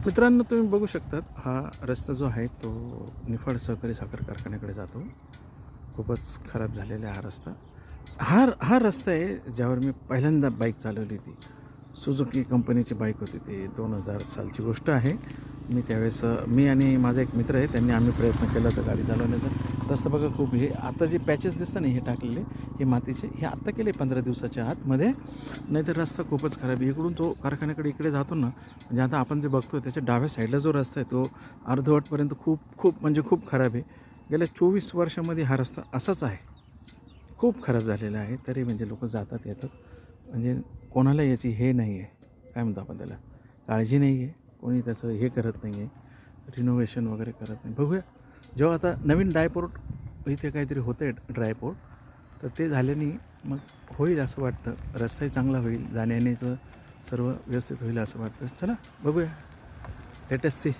मित्रांनो, तुम्ही बघू शकतात हा रस्ता जो आहे तो निफाड सहकारी साखर कारखान्याकडे जातो. खूपच खराब झालेला आहे हा रस्ता. हा हा रस्ता आहे ज्यावर मी पहिल्यांदा बाईक चालवली होती. सुझुकी कंपनीची बाईक होती ती. 2000 सालची गोष्ट आहे. मी त्यावेळेस मी आणि माझा एक मित्र आहे, आम्ही प्रयत्न केला होता गाडी चालवण्याचा. रस्ता बघा खूप हे आता जे पॅचेस दिसतात ना हे टाकलेले, हे मातीचे, हे आत्ता केले 15 दिवसाच्या आतमध्ये. नाहीतर रस्ता खूपच खराब आहे. इकडून तो कारखान्याकडे इकडे जातो ना, म्हणजे आता आपण जे बघतो त्याच्या डाव्या साईडला जो रस्ता आहे तो अर्धवटपर्यंत खूप म्हणजे खूप खराब आहे. गेल्या 24 वर्षामध्ये हा रस्ता असाच आहे. खूप खराब झालेला आहे. तरी म्हणजे लोकं जातात येतात. म्हणजे कोणाला याची हे नाही आहे, काय म्हणतो आपण त्याला, काळजी नाही आहे. कोणी त्याचं हे करत नाही आहे, रिनोव्हेशन वगैरे करत नाही. बघूया जेव्हा आता नवीन ड्रायपोर्ट इथे काहीतरी होतं आहे ड्रायपोर्ट, तर ते झाल्याने मग होईल असं वाटतं. रस्ताही चांगला होईल, जाण्यायेण्याचं सर्व व्यवस्थित होईल असं वाटतं. चला बघूया, लेट अस सी.